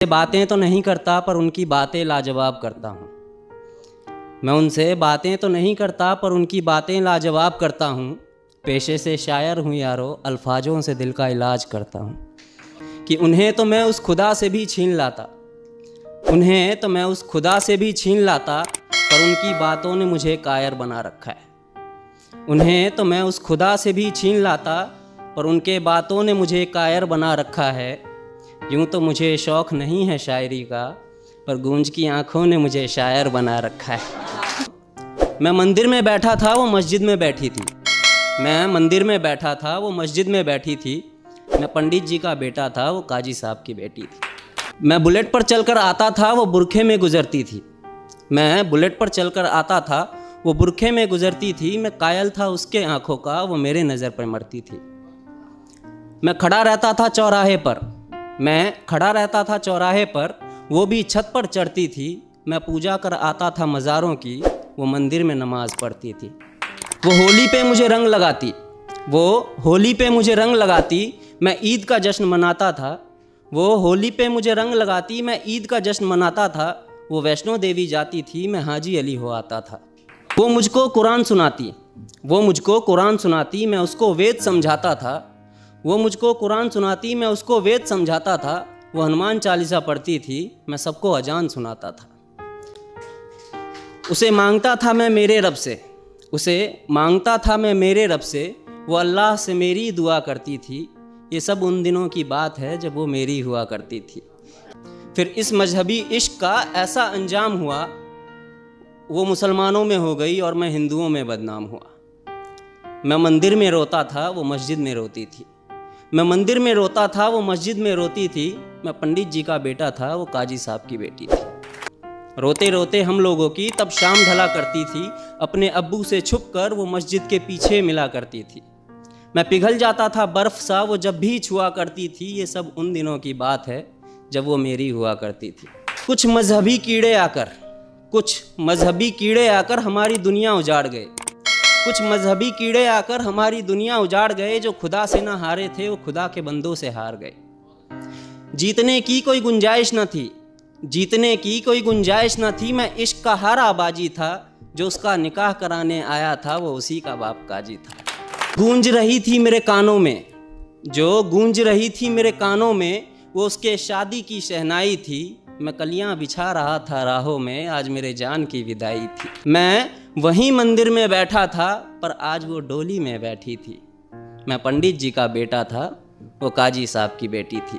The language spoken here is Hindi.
बातें तो नहीं करता पर उनकी बातें लाजवाब करता हूँ। मैं उनसे बातें तो नहीं करता पर उनकी बातें लाजवाब करता हूँ। पेशे से शायर हूँ यारो, अल्फाजों से दिल का इलाज करता हूँ। कि उन्हें तो मैं उस खुदा से भी छीन लाता, उन्हें तो मैं उस खुदा से भी छीन लाता, पर उनकी बातों ने मुझे कायर बना रखा है। उन्हें तो मैं उस खुदा से भी छीन लाता, पर उनके बातों ने मुझे कायर बना रखा है। यूँ तो मुझे शौक़ नहीं है शायरी का, पर गूंज की आँखों ने मुझे शायर बना रखा है। मैं मंदिर में बैठा था, वो मस्जिद में बैठी थी। मैं मंदिर में बैठा था, वो मस्जिद में बैठी थी। मैं पंडित जी का बेटा था, वो काजी साहब की बेटी थी। मैं बुलेट पर चलकर आता था, वो बुरखे में गुजरती थी। मैं बुलेट पर चलकर आता था, वो बुरखे में गुजरती थी। मैं कायल था उसके आँखों का, वो मेरे नज़र पर मरती थी। मैं खड़ा रहता था चौराहे पर, मैं खड़ा रहता था चौराहे पर, वो भी छत पर चढ़ती थी। मैं पूजा कर आता था मज़ारों की, वो मंदिर में नमाज़ पढ़ती थी। वो होली पे मुझे रंग लगाती, वो होली पे मुझे रंग लगाती, मैं ईद का जश्न मनाता था। वो होली पे मुझे रंग लगाती, मैं ईद का जश्न मनाता था। वो वैष्णो देवी जाती थी, मैं हाजी अली हो आता था। वो मुझको कुरान सुनाती, वो मुझको कुरान सुनाती, मैं उसको वेद समझाता था। वो मुझको कुरान सुनाती, मैं उसको वेद समझाता था। वो हनुमान चालीसा पढ़ती थी, मैं सबको अजान सुनाता था। उसे मांगता था मैं मेरे रब से, उसे मांगता था मैं मेरे रब से, वो अल्लाह से मेरी दुआ करती थी। ये सब उन दिनों की बात है जब वो मेरी हुआ करती थी। फिर इस मजहबी इश्क का ऐसा अंजाम हुआ, वो मुसलमानों में हो गई और मैं हिंदुओं में बदनाम हुआ। मैं मंदिर में रोता था, वो मस्जिद में रोती थी। मैं मंदिर में रोता था, वो मस्जिद में रोती थी। मैं पंडित जी का बेटा था, वो काजी साहब की बेटी थी। रोते रोते हम लोगों की तब शाम ढला करती थी। अपने अब्बू से छुपकर वो मस्जिद के पीछे मिला करती थी। मैं पिघल जाता था बर्फ़ सा, वो जब भी छुआ करती थी। ये सब उन दिनों की बात है जब वो मेरी हुआ करती थी। कुछ मजहबी कीड़े आकर, कुछ मजहबी कीड़े आकर हमारी दुनिया उजाड़ गए। कुछ मजहबी कीड़े आकर हमारी दुनिया उजाड़ गए। जो खुदा से ना हारे थे, वो खुदा के बंदों से हार गए। जीतने की कोई गुंजाइश न थी, जीतने की कोई गुंजाइश न थी। मैं इश्क का हारा बाजी था, जो उसका निकाह कराने आया था, वो उसी का बाप काजी था। गूंज रही थी मेरे कानों में, जो गूंज रही थी मेरे कानों में, वो उसके शादी की शहनाई थी। मैं कलियां बिछा रहा था राहों में, आज मेरे जान की विदाई थी। मैं वहीं मंदिर में बैठा था, पर आज वो डोली में बैठी थी। मैं पंडित जी का बेटा था, वो काजी साहब की बेटी थी।